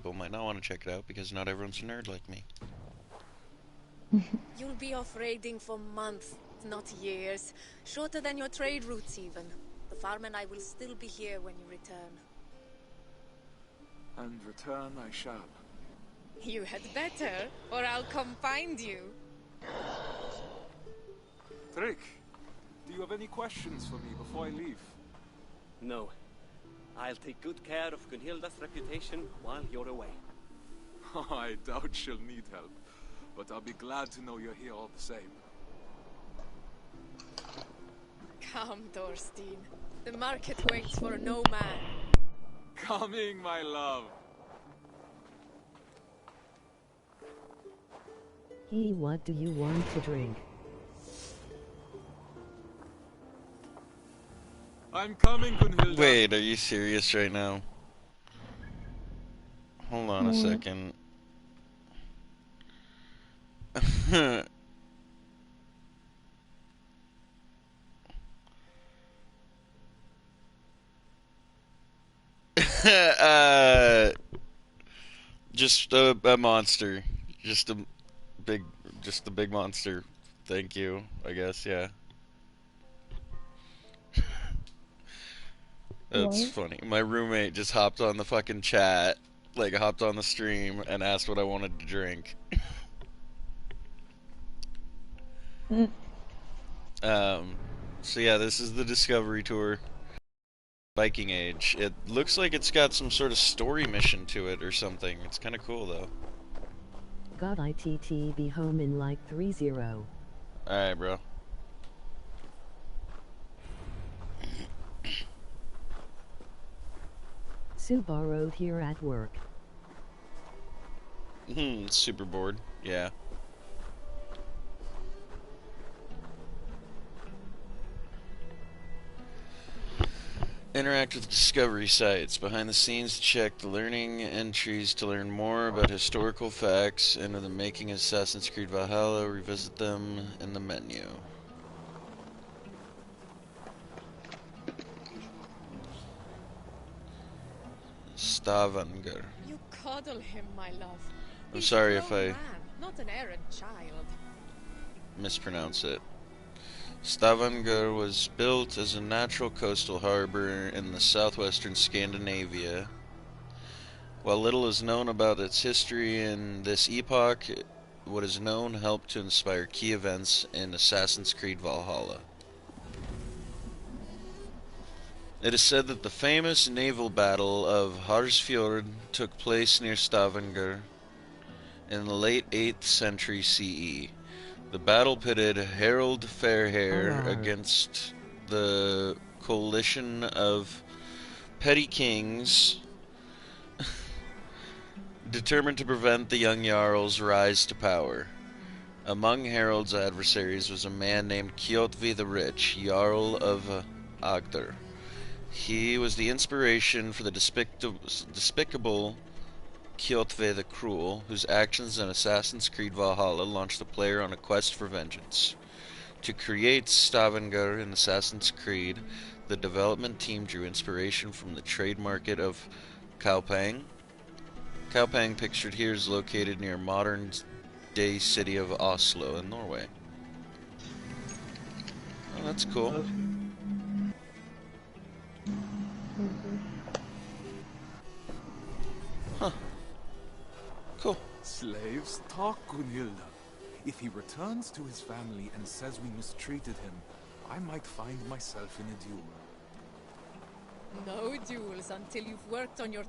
people might not want to check it out because not everyone's a nerd like me. You'll be off raiding for months, not years. Shorter than your trade routes even. The farm and I will still be here when you return. And return I shall. You had better, or I'll come find you. Trick, do you have any questions for me before I leave? No. I'll take good care of Gunhilda's reputation while you're away. I doubt she'll need help, but I'll be glad to know you're here all the same. Come, Thorstein. The market waits for no man. Coming, my love. Hey, what do you want to drink? I'm coming, Gunhilda. Wait, are you serious right now? Hold on a second. Just a monster. Just a big monster. Thank you, I guess, yeah. That's funny. My roommate just hopped on the fucking chat, like hopped on the stream and asked what I wanted to drink. So yeah, this is the Discovery Tour. Viking Age. It looks like it's got some sort of story mission to it or something. It's kind of cool though. God, ITT be home in like 3-0. Alright, bro. Subaru here at work. Super bored. Yeah. Interact with Discovery sites. Behind the scenes, check the learning entries to learn more about historical facts. Enter the making of Assassin's Creed Valhalla. Revisit them in the menu. Stavanger. You coddle him, my love. I'm He's sorry a if grown I man, not an errant child. mispronounce it. Stavanger was built as a natural coastal harbor in the southwestern Scandinavia. While little is known about its history in this epoch, what is known helped to inspire key events in Assassin's Creed Valhalla. It is said that the famous naval battle of Harsfjord took place near Stavanger in the late 8th century CE. The battle pitted Harold Fairhair against the coalition of petty kings determined to prevent the young Jarl's rise to power. Among Harold's adversaries was a man named Kjotve the Rich, Jarl of Agder. He was the inspiration for the despicable Kjotve the Cruel, whose actions in Assassin's Creed Valhalla launched the player on a quest for vengeance. To create Stavanger in Assassin's Creed, the development team drew inspiration from the trade market of Kaupang. Kaupang, pictured here, is located near modern-day city of Oslo in Norway. Oh, that's cool. Huh. Cool. Slaves, talk, Gunhilda. If he returns to his family and says we mistreated him, I might find myself in a duel. No duels until you've worked on your...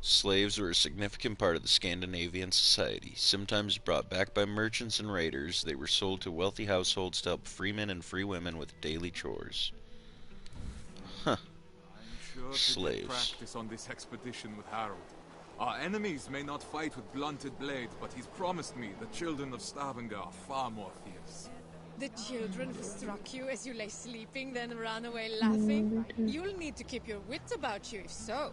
Slaves were a significant part of the Scandinavian society. Sometimes brought back by merchants and raiders, they were sold to wealthy households to help free men and free women with daily chores. Huh. I'm sure to Slaves. get practice on this expedition with Harold. Our enemies may not fight with blunted blades, but he's promised me the children of Stavanger are far more fierce. The children who struck you as you lay sleeping, then ran away laughing? You'll need to keep your wits about you if so.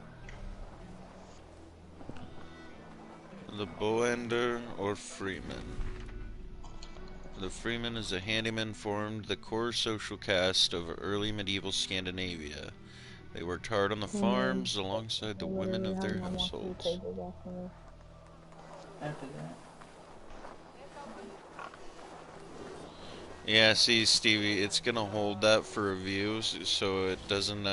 The bowender or freeman. The freeman is a handyman formed the core social caste of early medieval Scandinavia. They worked hard on the And farms alongside I the women literally of have their no more food households. pages after that. Yeah, see, Stevie, it's gonna hold that for reviews so it doesn't,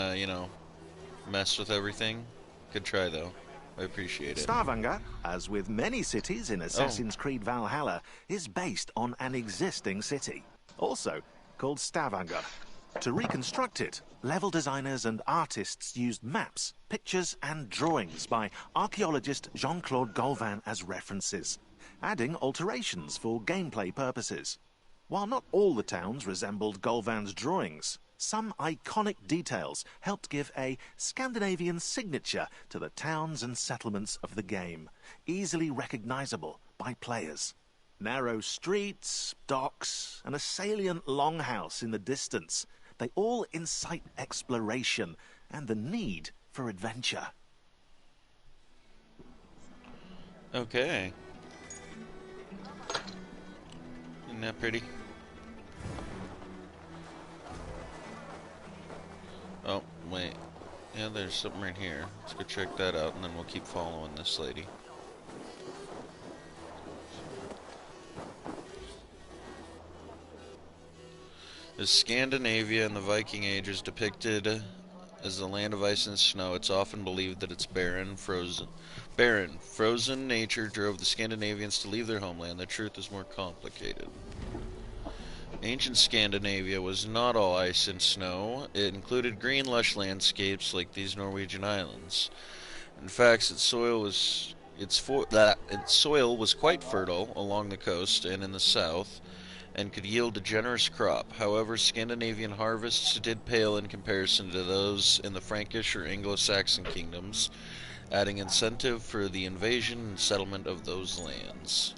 mess with everything. Good try, though. I appreciate it. Stavanger, as with many cities in Oh, Assassin's Creed Valhalla, is based on an existing city, also called Stavanger. To reconstruct it, level designers and artists used maps, pictures and drawings by archaeologist Jean-Claude Golvin as references, adding alterations for gameplay purposes. While not all the towns resembled Golvan's drawings, some iconic details helped give a Scandinavian signature to the towns and settlements of the game, easily recognizable by players. Narrow streets, docks, and a salient longhouse in the distance, they all incite exploration and the need for adventure. okay. Isn't that pretty? Oh, wait. Yeah, there's something right here. Let's go check that out, and then we'll keep following this lady. As Scandinavia in the Viking Age is depicted as the land of ice and snow, it's often believed that its frozen nature drove the Scandinavians to leave their homeland. The truth is more complicated. Ancient Scandinavia was not all ice and snow. It included green, lush landscapes like these Norwegian islands. In fact, its soil was quite fertile along the coast and in the south, and could yield a generous crop. However, Scandinavian harvests did pale in comparison to those in the Frankish or Anglo-Saxon kingdoms, adding incentive for the invasion and settlement of those lands.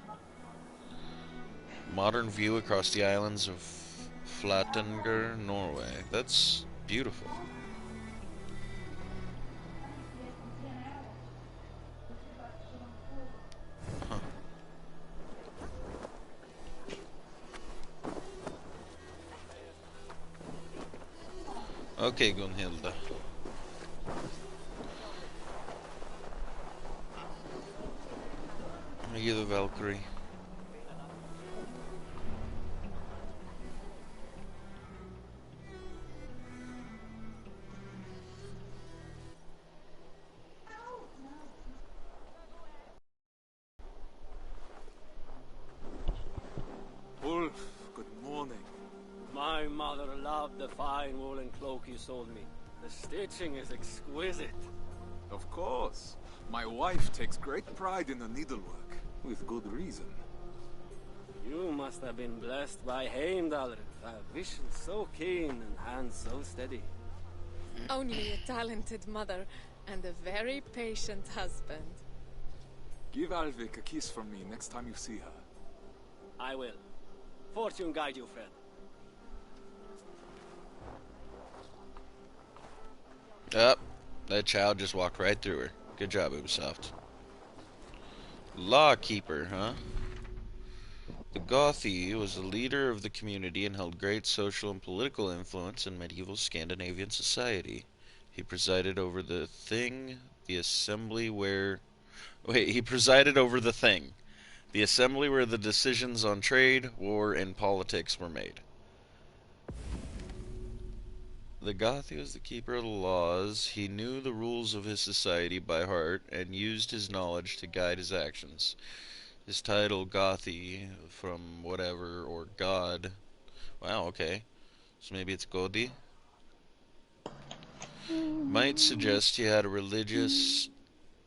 Modern view across the islands of Flatanger, Norway. That's beautiful. Huh. Okay, Gunhilda. Are you the Valkyrie? Wolf, good morning. My mother loved the fine woolen cloak you sold me. The stitching is exquisite. Of course. My wife takes great pride in the needlework, with good reason. You must have been blessed by Heimdall. A vision so keen and hands so steady. Only a talented mother and a very patient husband. Give Alvik a kiss from me next time you see her. I will. Fortune guide you, friend. Up. That child just walked right through her. Good job, Ubisoft. Lawkeeper, huh? The Gothi was the leader of the community and held great social and political influence in medieval Scandinavian society. He presided over the thing, the assembly where... Wait, he presided over the thing. The assembly where the decisions on trade, war, and politics were made. The Gothi was the keeper of the laws. He knew the rules of his society by heart and used his knowledge to guide his actions. His title, Gothi, from whatever, or God. Wow, okay. So maybe it's Godi? Might suggest he had a religious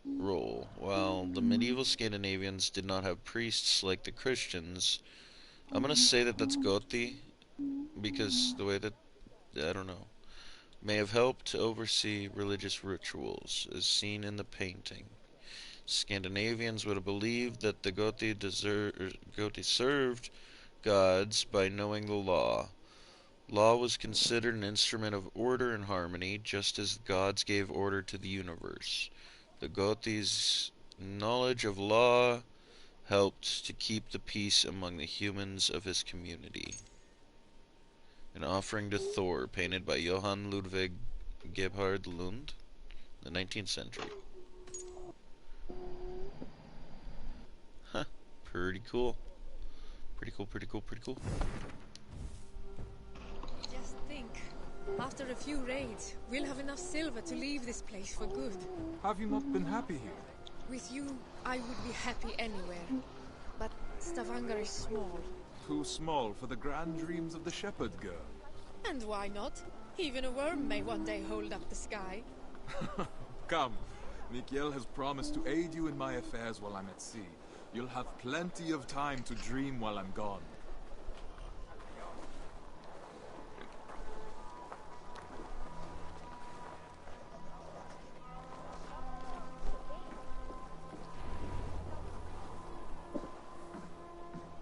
role. While the medieval Scandinavians did not have priests like the Christians, I'm gonna say that that's Goti, because the way that, I don't know, may have helped to oversee religious rituals, as seen in the painting. Scandinavians would have believed that the Goti served gods by knowing the law. Law was considered an instrument of order and harmony, just as gods gave order to the universe. The Gothis' knowledge of law helped to keep the peace among the humans of his community. An offering to Thor, painted by Johann Ludwig Gebhard Lund, the 19th century. Huh, pretty cool. Pretty cool, pretty cool, pretty cool. Just think. After a few raids, we'll have enough silver to leave this place for good. Have you not been happy here? With you, I would be happy anywhere. But Stavanger is small. Too small for the grand dreams of the shepherd girl. And why not? Even a worm may one day hold up the sky. Come, Mikhail has promised to aid you in my affairs while I'm at sea. You'll have plenty of time to dream while I'm gone.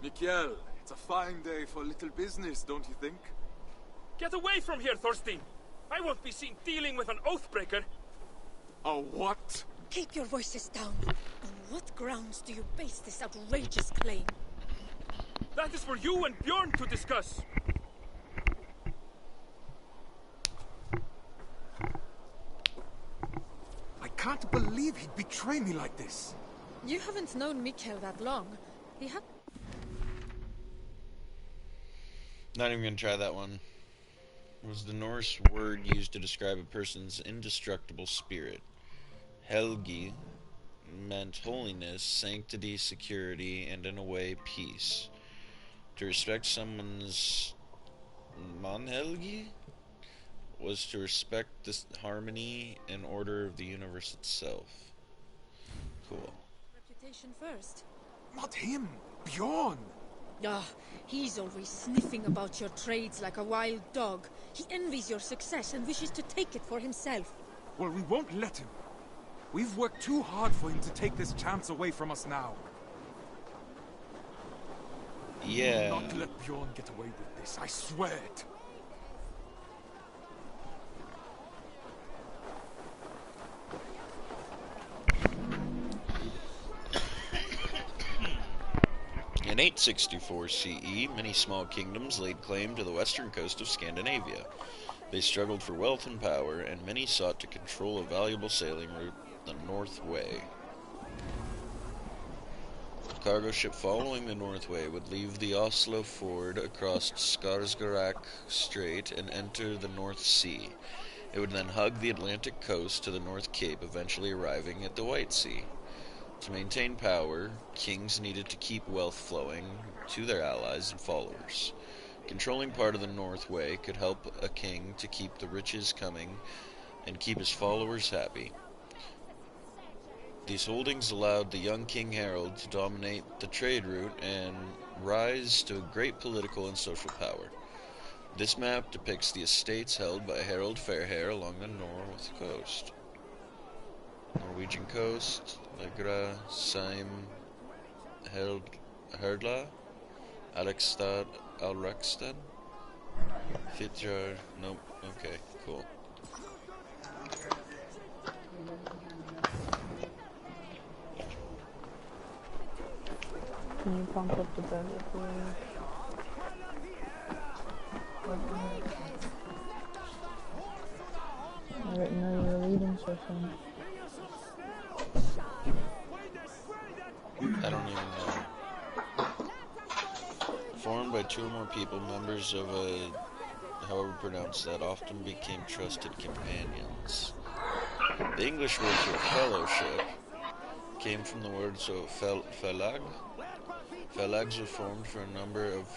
Mikhail, it's a fine day for little business, don't you think? Get away from here, Thorstein! I won't be seen dealing with an oathbreaker! A what? Keep your voices down. On what grounds do you base this outrageous claim? That is for you and Bjorn to discuss! I can't believe he'd betray me like this. You haven't known Mikkel that long. He had... Not even gonna try that one. Was the Norse word used to describe a person's indestructible spirit. Helgi meant holiness, sanctity, security, and in a way, peace. To respect someone's manhelgi was to respect the harmony and order of the universe itself. Cool. Reputation first. Not him, Bjorn. Ah, he's always sniffing about your trades like a wild dog. He envies your success and wishes to take it for himself. Well, we won't let him. We've worked too hard for him to take this chance away from us now. Yeah. Not let Bjorn get away with this, I swear it. In 864 CE, many small kingdoms laid claim to the western coast of Scandinavia. They struggled for wealth and power, and many sought to control a valuable sailing route, the North Way. A cargo ship following the North Way would leave the Oslo Ford across Skarsgård Strait and enter the North Sea. It would then hug the Atlantic coast to the North Cape, eventually arriving at the White Sea. To maintain power, kings needed to keep wealth flowing to their allies and followers. Controlling part of the North Way could help a king to keep the riches coming and keep his followers happy. These holdings allowed the young King Harold to dominate the trade route and rise to great political and social power. This map depicts the estates held by Harold Fairhair along the north coast. Norwegian coast, Legra, Seim, Herdla, Alekstad, Alrekstad, Fitjar, nope, okay, cool. Can you pump up the belly, please? I didn't know you were leading so soon. I don't even know. Formed by two or more people, members of a, however pronounced that, often became trusted companions. The English word for fellowship came from the words of felag. Felags were formed for a number of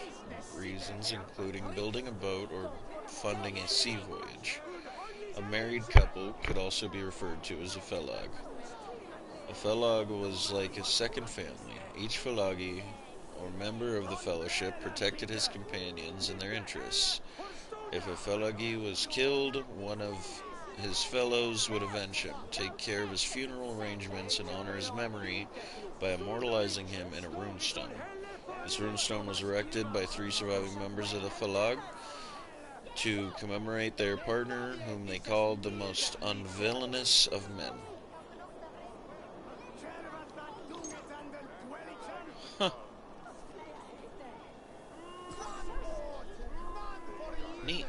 reasons, including building a boat or funding a sea voyage. A married couple could also be referred to as a felag. A felag was like a second family. Each felagi, or member of the fellowship, protected his companions and their interests. If a felagi was killed, one of his fellows would avenge him, take care of his funeral arrangements, and honor his memory by immortalizing him in a runestone. This runestone was erected by three surviving members of the felag to commemorate their partner, whom they called the most unvillainous of men. Huh. Neat.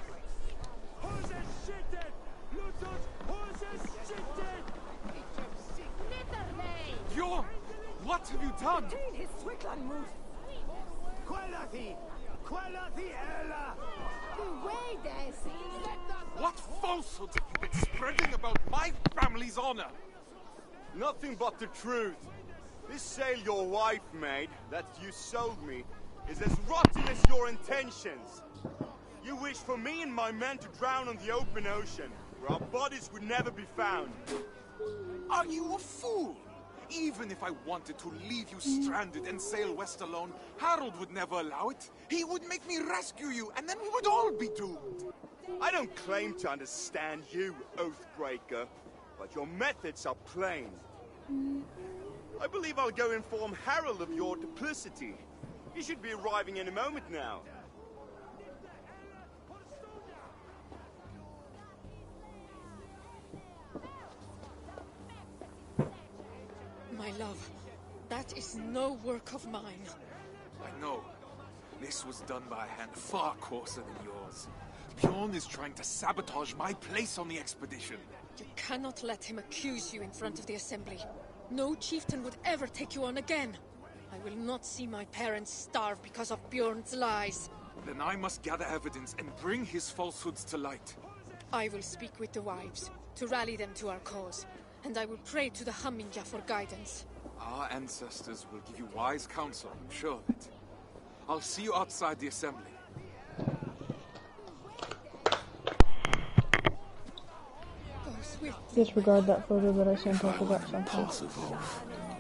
What have you done? What falsehood have you been spreading about my family's honor? Nothing but the truth. This sail your wife made, that you sold me, is as rotten as your intentions. You wish for me and my men to drown on the open ocean, where our bodies would never be found. Are you a fool? Even if I wanted to leave you stranded and sail west alone, Harold would never allow it. He would make me rescue you, and then we would all be doomed. I don't claim to understand you, Oathbreaker, but your methods are plain. I believe I'll go inform Harold of your duplicity. He should be arriving any moment now. My love, that is no work of mine. I know. This was done by a hand far coarser than yours. Bjorn is trying to sabotage my place on the expedition. You cannot let him accuse you in front of the assembly. No chieftain would ever take you on again. I will not see my parents starve because of Bjorn's lies. Then I must gather evidence and bring his falsehoods to light. I will speak with the wives, to rally them to our cause. And I will pray to the Hamminja for guidance. Our ancestors will give you wise counsel, I'm sure of it. I'll see you outside the assembly. Disregard that photo that I sent off about something. Impossible.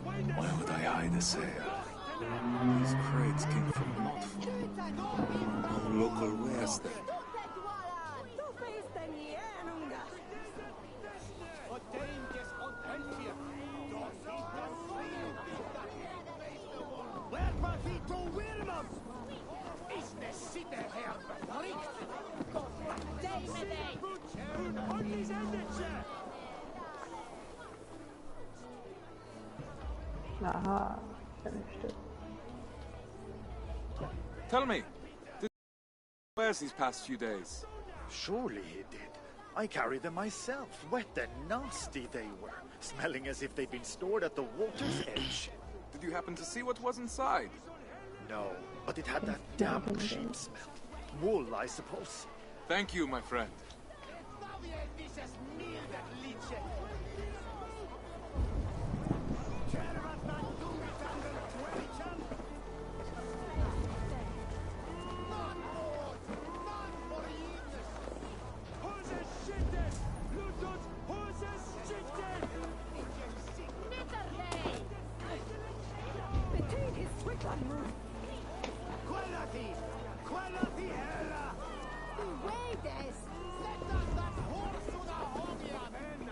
Why would I hide a sail? These crates came from not far. No local wares there. Aha, finished it. Tell me, did wares these past few days? Surely he did. I carried them myself. Wet and nasty they were, smelling as if they'd been stored at the water's edge. Did you happen to see what was inside? No, but it had that damp sheep smell. Wool, I suppose. Thank you, my friend.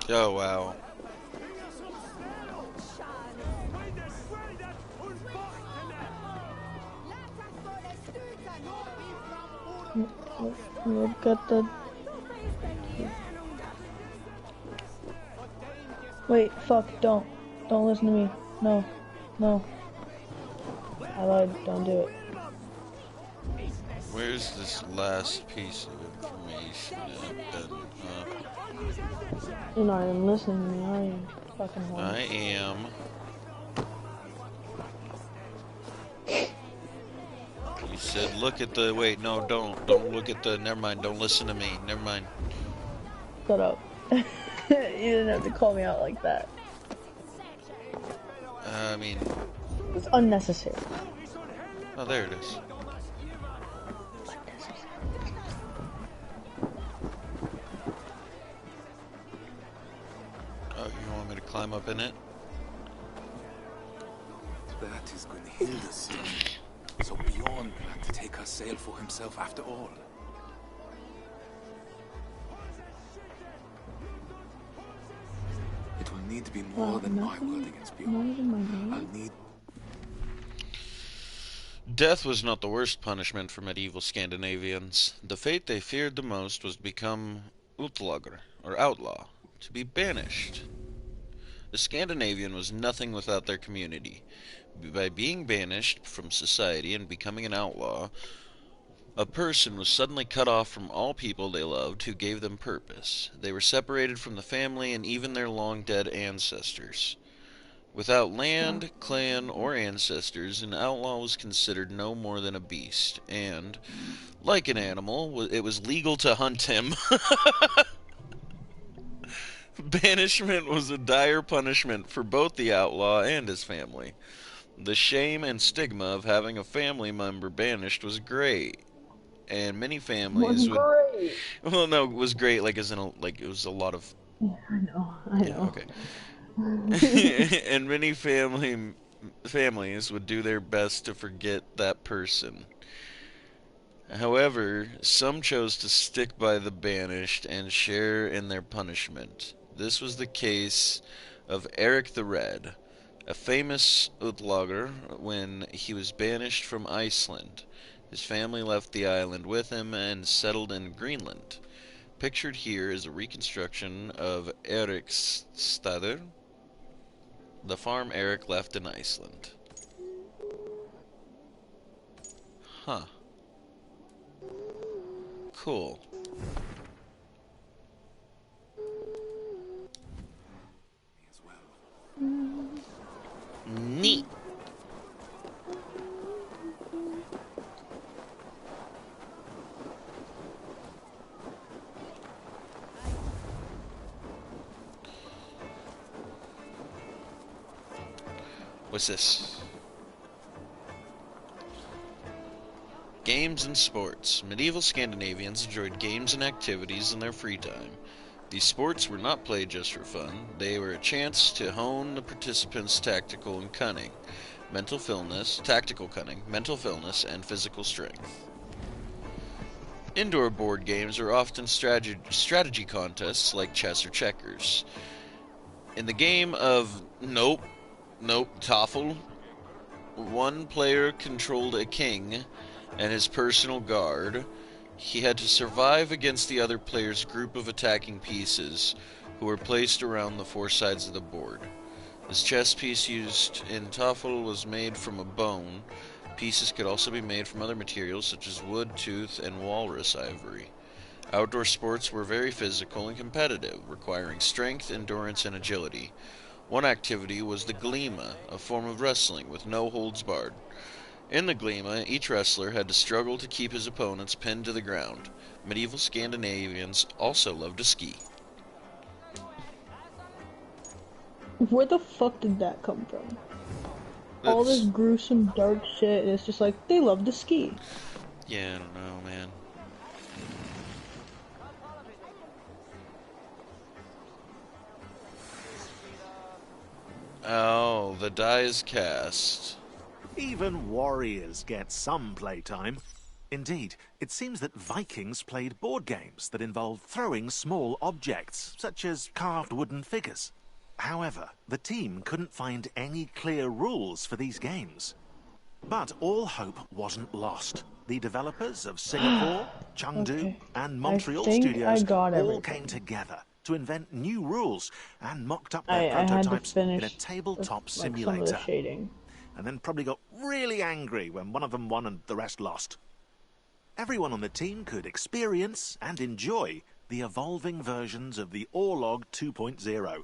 Oh, wow. Look at the... Wait, fuck, don't. Don't listen to me. No. No. I lied, don't do it. Where's this last piece of information at? You're not even listening to me, are you? Fucking whore. I am. You said look at the... Wait, no, don't. Don't look at the... Never mind, don't listen to me. Never mind. Shut up. You didn't have to call me out like that. I mean... It's unnecessary. Oh, there it is. Oh, you want me to climb up in it? That is Gunhilda's seal. So Bjorn planned to take her sail for himself after all. It will need to be more than my word against Bjorn. I'll need... Death was not the worst punishment for medieval Scandinavians. The fate they feared the most was to become utlagr, or outlaw, to be banished. The Scandinavian was nothing without their community. By being banished from society and becoming an outlaw, a person was suddenly cut off from all people they loved who gave them purpose. They were separated from the family and even their long-dead ancestors. Without land, clan, or ancestors, an outlaw was considered no more than a beast, and, like an animal, it was legal to hunt him. Banishment was a dire punishment for both the outlaw and his family. The shame and stigma of having a family member banished was great, and many Was families would. great. Well, no, it was great. Like as in, like it was a lot of. Yeah, I know. I Yeah, know. okay. And many families would do their best to forget that person. However, some chose to stick by the banished and share in their punishment. This was the case of Eric the Red, a famous Utlager when he was banished from Iceland. His family left the island with him and settled in Greenland. Pictured here is a reconstruction of Eric's staður, the farm Eric left in Iceland. Huh. Cool. Neat. What's this? Games and sports. Medieval Scandinavians enjoyed games and activities in their free time. These sports were not played just for fun. They were a chance to hone the participants' tactical cunning, and physical strength. Indoor board games are often strategy contests like chess or checkers. In the game of Tafel, one player controlled a king and his personal guard. He had to survive against the other player's group of attacking pieces, who were placed around the four sides of the board. This chess piece used in Tafel was made from a bone. Pieces could also be made from other materials such as wood, tooth, and walrus ivory. Outdoor sports were very physical and competitive, requiring strength, endurance, and agility. One activity was the glima, a form of wrestling with no holds barred. In the glima, each wrestler had to struggle to keep his opponents pinned to the ground. Medieval Scandinavians also loved to ski. Where the fuck did that come from? All this gruesome, dark shit, and it's just like, they love to ski. Yeah, I don't know, man. Oh, the die is cast. Even warriors get some playtime. Indeed, it seems that Vikings played board games that involved throwing small objects, such as carved wooden figures. However, the team couldn't find any clear rules for these games. But all hope wasn't lost. The developers of Singapore, Chengdu, and Montreal studios all came together to invent new rules and mocked up their prototypes in a tabletop simulator. And then probably got really angry when one of them won and the rest lost. Everyone on the team could experience and enjoy the evolving versions of the Orlog 2.0.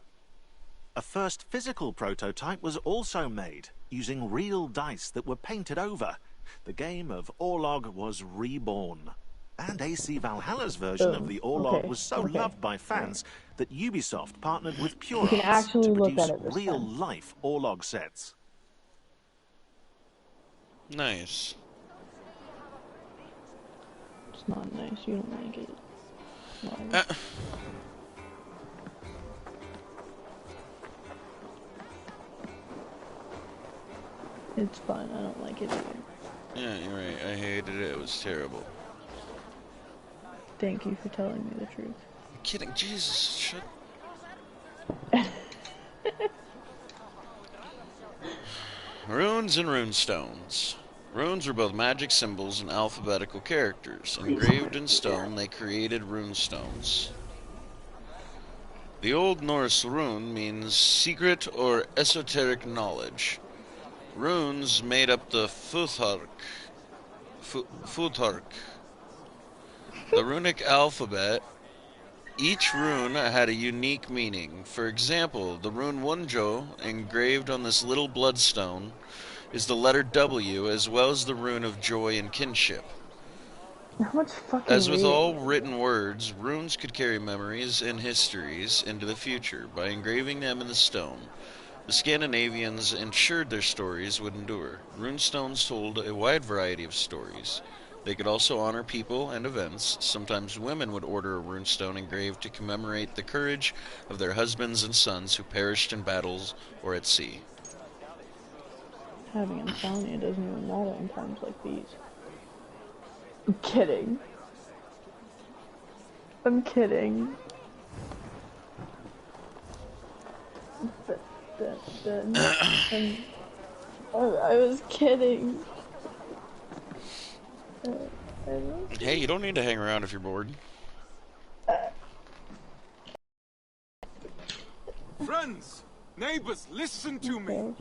A first physical prototype was also made, using real dice that were painted over. The game of Orlog was reborn. And AC Valhalla's version of the Orlog was so loved by fans that Ubisoft partnered with Pure Arts to produce real-life Orlog sets. Nice. It's not nice. You don't like it. It's fine. I don't like it either. Yeah, you're right. I hated it. It was terrible. Thank you for telling me the truth. I'm kidding. Jesus, shut. Runes and runestones. Runes were both magic symbols and alphabetical characters. Engraved in stone, they created runestones. The Old Norse rune means secret or esoteric knowledge. Runes made up the Futhark. The runic alphabet Each rune had a unique meaning. For example, the rune Wunjo, engraved on this little bloodstone, is the letter W, as well as the rune of joy and kinship. How much fucking As with reading? all written words, runes could carry memories and histories into the future. By engraving them in the stone, the Scandinavians ensured their stories would endure. Runestones told a wide variety of stories. They could also honor people and events. Sometimes women would order a runestone engraved to commemorate the courage of their husbands and sons who perished in battles or at sea. Having insomnia doesn't even matter in times like these. I'm kidding. I'm kidding. I was kidding. Hey, you don't need to hang around if you're bored. Friends, neighbors, listen to me.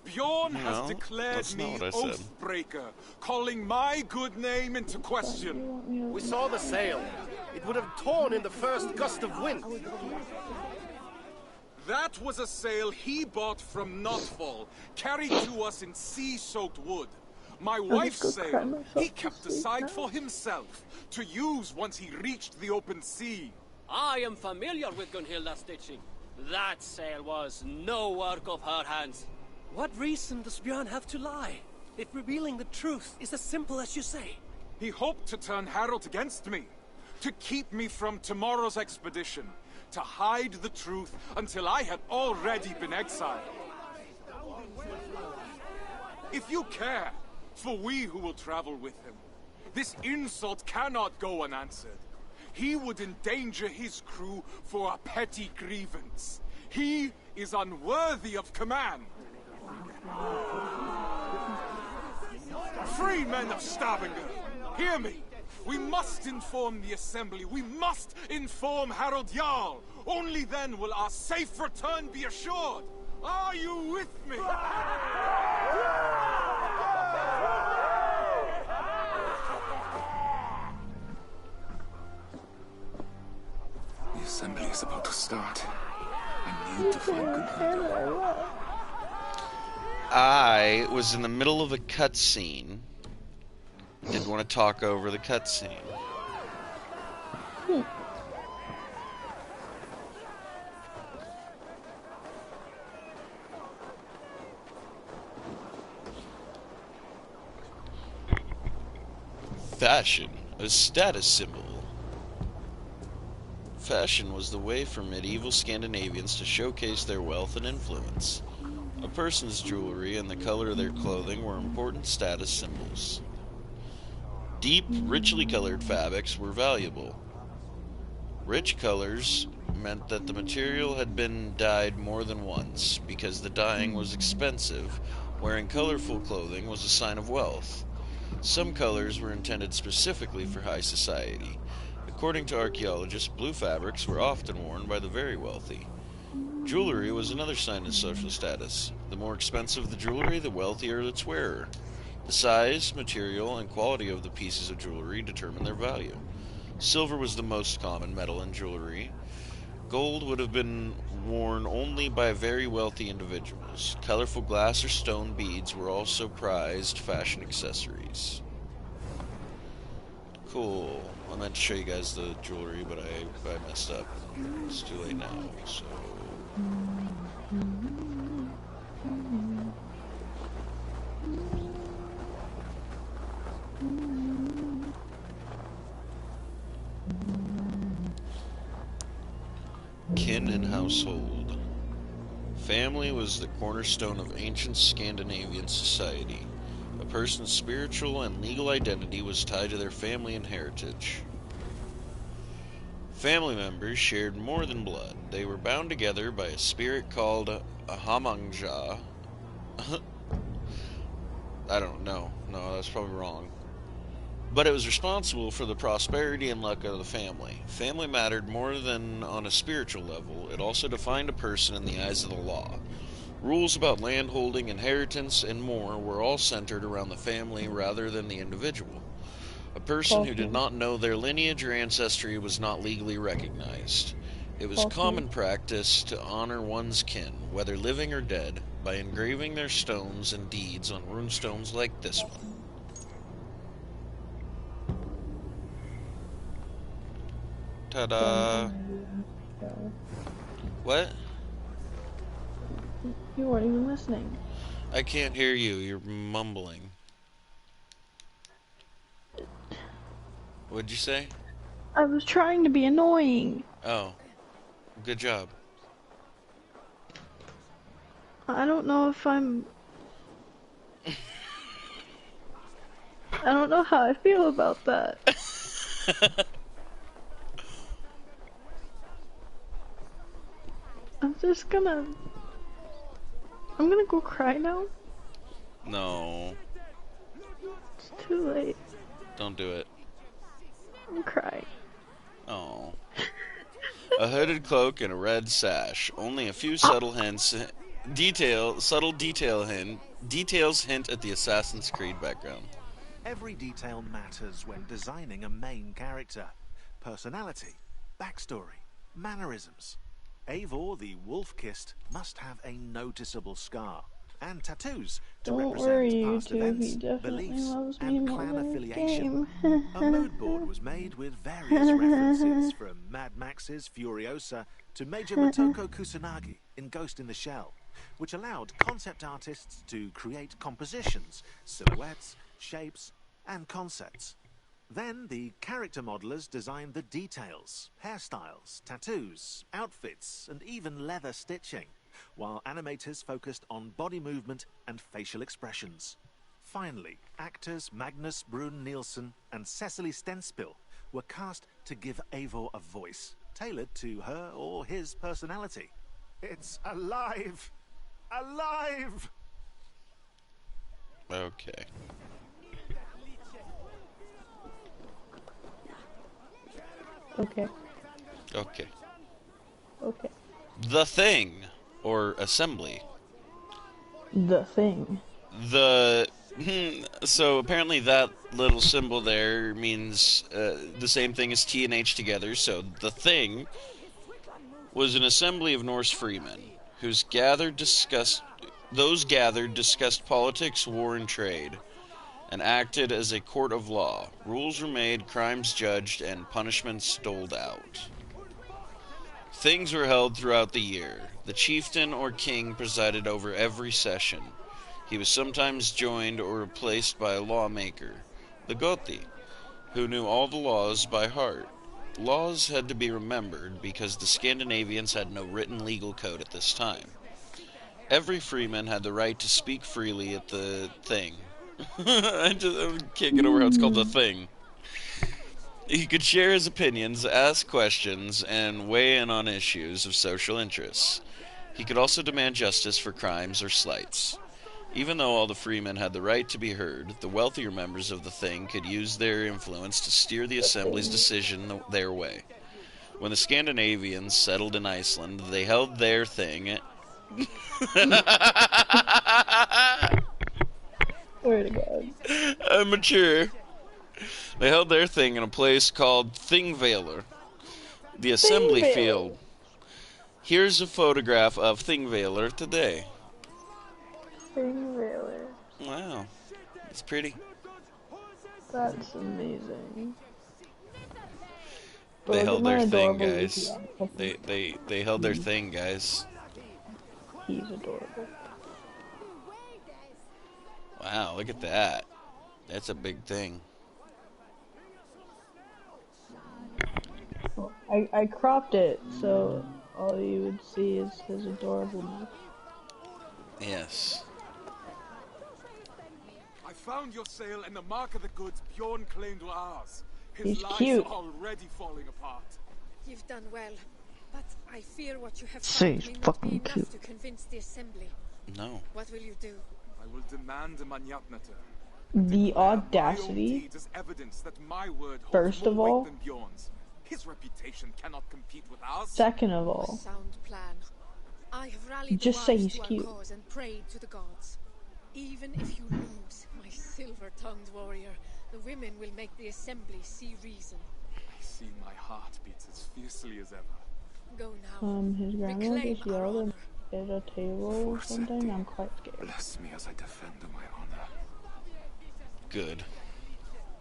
Bjorn has declared me Oathbreaker, calling my good name into question. We saw the sail. It would have torn in the first gust of wind. That was a sail he bought from Notfall, carried to us in sea-soaked wood. My wife's sail, he kept aside for himself, to use once he reached the open sea. I am familiar with Gunhilda's stitching. That sail was no work of her hands. What reason does Björn have to lie? If revealing the truth is as simple as you say. He hoped to turn Harold against me, to keep me from tomorrow's expedition, to hide the truth until I had already been exiled. If you care for we who will travel with him, this insult cannot go unanswered. He would endanger his crew for a petty grievance. He is unworthy of command. Free men of Stavanger, hear me. We must inform the assembly. We must inform Harold Jarl. Only then will our safe return be assured. Are you with me? The assembly is about to start. I need to find Gunhilda. I was in the middle of a cutscene. Didn't want to talk over the cutscene. Fashion, a status symbol. Fashion was the way for medieval Scandinavians to showcase their wealth and influence. A person's jewelry and the color of their clothing were important status symbols. Deep, richly colored fabrics were valuable. Rich colors meant that the material had been dyed more than once. Because the dyeing was expensive, wearing colorful clothing was a sign of wealth. Some colors were intended specifically for high society. According to archaeologists, blue fabrics were often worn by the very wealthy. Jewelry was another sign of social status. The more expensive the jewelry, the wealthier its wearer. The size, material, and quality of the pieces of jewelry determined their value. Silver was the most common metal in jewelry. Gold would have been worn only by very wealthy individuals. Colorful glass or stone beads were also prized fashion accessories. Cool. I meant to show you guys the jewelry, but I messed up. It's too late now, so... Kin and household. Family was the cornerstone of ancient Scandinavian society. A person's spiritual and legal identity was tied to their family and heritage. Family members shared more than blood. They were bound together by a spirit called a hamangja. I don't know. No, that's probably wrong. But it was responsible for the prosperity and luck of the family. Family mattered more than on a spiritual level. It also defined a person in the eyes of the law. Rules about landholding, inheritance, and more were all centered around the family rather than the individual. A person who did not know their lineage or ancestry was not legally recognized. It was common practice to honor one's kin, whether living or dead, by engraving their stones and deeds on runestones like this one. Ta-da! What? You weren't even listening. I can't hear you. You're mumbling. What'd you say? I was trying to be annoying. Oh. Good job. I don't know if I'm... I don't know how I feel about that. I'm gonna go cry now. No. It's too late. Don't do it. I'm crying. Oh. A hooded cloak and a red sash. Only a few subtle hints, details hint at the Assassin's Creed background. Every detail matters when designing a main character. Personality, backstory, mannerisms. Eivor the Wolf-Kissed must have a noticeable scar and tattoos to represent past events, beliefs, and clan affiliation. A mood board was made with various references from Mad Max's Furiosa to Major Motoko Kusanagi in Ghost in the Shell, which allowed concept artists to create compositions, silhouettes, shapes, and concepts. Then the character modelers designed the details, hairstyles, tattoos, outfits, and even leather stitching, while animators focused on body movement and facial expressions. Finally, actors Magnus Brun Nielsen and Cecily Stenspill were cast to give Eivor a voice, tailored to her or his personality. It's alive! Alive! Okay. Okay. Okay. Okay. The Thing, or Assembly. The Thing. So apparently that little symbol there means the same thing as T and H together, so the Thing was an assembly of Norse freemen whose discussed politics, war, and trade, and acted as a court of law. Rules were made, crimes judged, and punishments doled out. Things were held throughout the year. The chieftain or king presided over every session. He was sometimes joined or replaced by a lawmaker, the Gothi, who knew all the laws by heart. Laws had to be remembered because the Scandinavians had no written legal code at this time. Every freeman had the right to speak freely at the Thing. I can't get over how it's called the Thing. He could share his opinions, ask questions, and weigh in on issues of social interest. He could also demand justice for crimes or slights. Even though all the freemen had the right to be heard, the wealthier members of the Thing could use their influence to steer the Assembly's decision their way. When the Scandinavians settled in Iceland, they held their Thing... Swear to God. I'm mature. They held their Thing in a place called Thingvellir, the assembly field. Here's a photograph of Thingvellir today. Thingvellir. Wow, it's pretty. That's amazing. They held their Thing, guys. They held their Thing, guys. He's adorable. Wow, look at that. That's a big thing. I cropped it, so all you would see is his adorableness. Yes. I found your sale and the mark of the goods Bjorn claimed were ours. He's lies cute. are already falling apart. You've done well, but I fear what you have Say found he's may not be fucking enough cute. to convince the assembly. No. What will you do? I will demand a Manjatnater. The audacity. First of all. His reputation cannot compete with ours. Second of all. Sound plan. I have rallied Just the say wise he's to our cute. cause and prayed to the gods. Even if you lose, my silver-tongued warrior, the women will make the assembly see reason. I see my heart beats as fiercely as ever. Go now. His grandma Reclaim just our yelled honor. at a table or something. I'm quite scared. Bless me as I defend my honor. Good.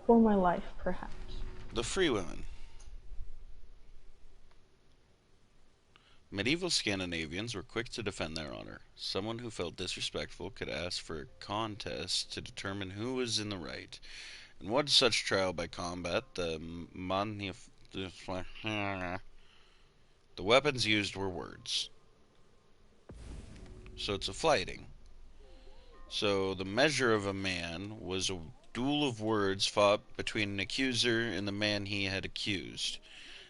For my life, perhaps. The free women. Medieval Scandinavians were quick to defend their honor. Someone who felt disrespectful could ask for a contest to determine who was in the right. In one such trial by combat, the weapons used were words. So it's a fighting. So the measure of a man was a duel of words fought between an accuser and the man he had accused.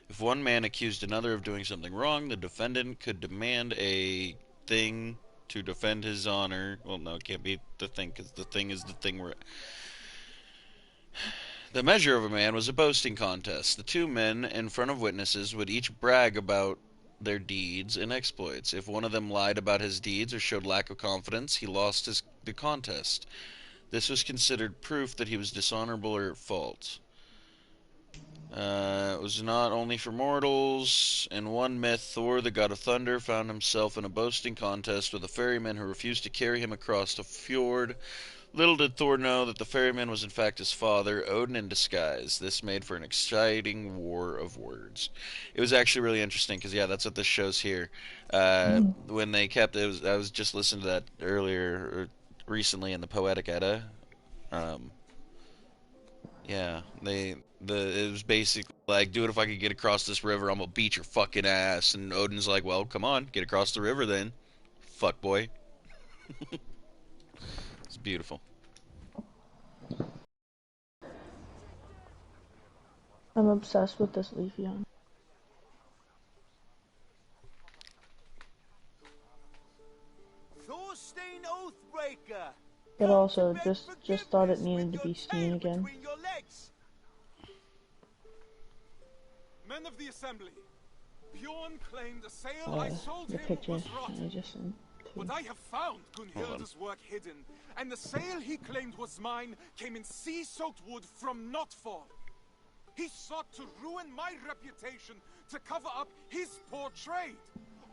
If one man accused another of doing something wrong, the defendant could demand a thing to defend his honor. Well, no, it can't be the thing, because the thing is the thing where... The measure of a man was a boasting contest. The two men, in front of witnesses, would each brag about their deeds and exploits. If one of them lied about his deeds or showed lack of confidence, he lost the contest. This was considered proof that he was dishonorable or at fault. It was not only for mortals. In one myth, Thor, the god of thunder, found himself in a boasting contest with a ferryman who refused to carry him across a fjord. Little did Thor know that the ferryman was in fact his father, Odin in disguise. This made for an exciting war of words. It was actually really interesting because, yeah, that's what this shows here. When they kept it, I was just listening to that earlier, or recently in the Poetic Edda. Yeah, it was basically like, dude, if I could get across this river, I'm gonna beat your fucking ass. And Odin's like, well, come on, get across the river then, fuck boy. It's beautiful. I'm obsessed with this Leafeon. Thorstein Oathbreaker. But also, just thought it needed to be seen again. Men of the assembly, Bjorn claimed the sail I sold the him picture was rotten. I just sent. But I have found Gunhild's work hidden, and the sail he claimed was mine came in sea-soaked wood from Notfall. He sought to ruin my reputation to cover up his poor trade,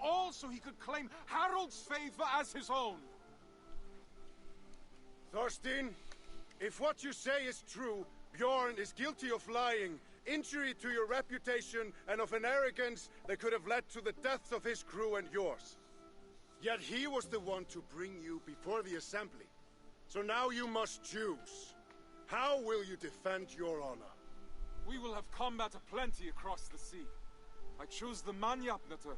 all so he could claim Harold's favor as his own. Thorstein, if what you say is true, Bjorn is guilty of lying, injury to your reputation, and of an arrogance that could have led to the deaths of his crew and yours. Yet he was the one to bring you before the assembly. So now you must choose. How will you defend your honor? We will have combat aplenty across the sea. I choose the Manjapnatur.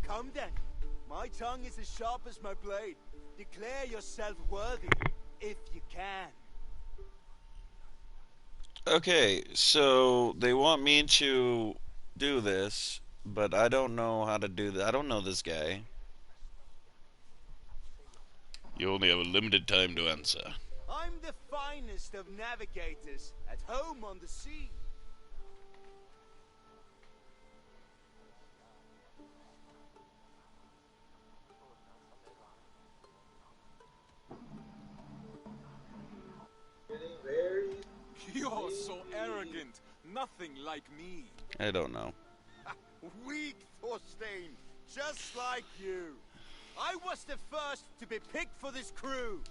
Come then. My tongue is as sharp as my blade. Declare yourself worthy, if you can. Okay, so they want me to do this, but I don't know how to do that. I don't know this guy. You only have a limited time to answer. I'm the finest of navigators, at home on the sea. You're so arrogant. Nothing like me. I don't know. Weak, Thorstein. Just like you. I was the first to be picked for this crew.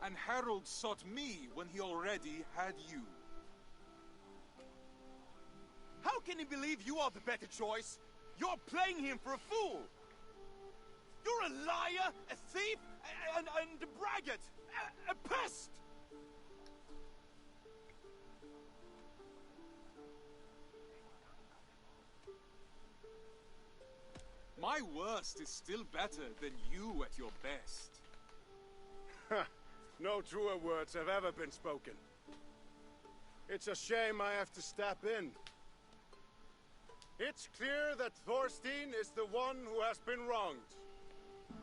And Harold sought me when he already had you. How can he believe you are the better choice? You're playing him for a fool. You're a liar, a thief, and a braggart, a pest. My worst is still better than you at your best. No truer words have ever been spoken. It's a shame I have to step in. It's clear that Thorstein is the one who has been wronged.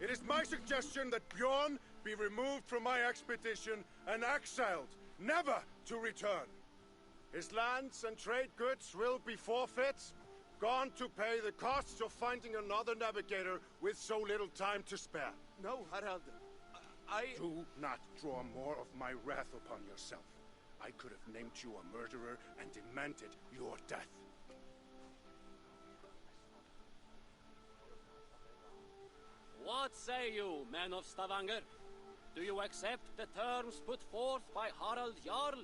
It is my suggestion that Bjorn be removed from my expedition and exiled never to return. His lands and trade goods will be forfeit, gone to pay the costs of finding another navigator with so little time to spare. No, Harald. Do not draw more of my wrath upon yourself. I could have named you a murderer and demanded your death. What say you, men of Stavanger? Do you accept the terms put forth by Harald Jarl?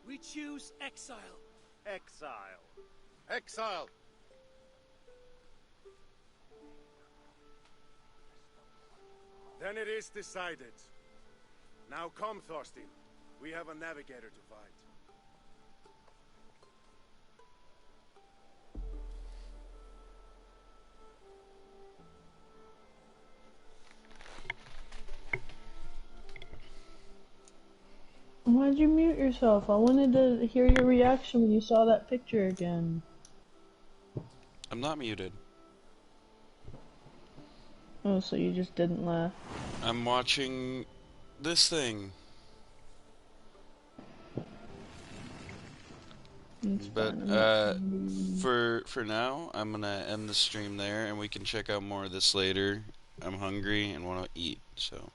We choose exile. Exile. Exile! Then it is decided. Now come, Thorstein. We have a navigator to find. Why'd you mute yourself? I wanted to hear your reaction when you saw that picture again. I'm not muted. Oh, so you just didn't laugh. I'm watching this thing. But for now, I'm gonna end the stream there, and we can check out more of this later. I'm hungry and want to eat, so.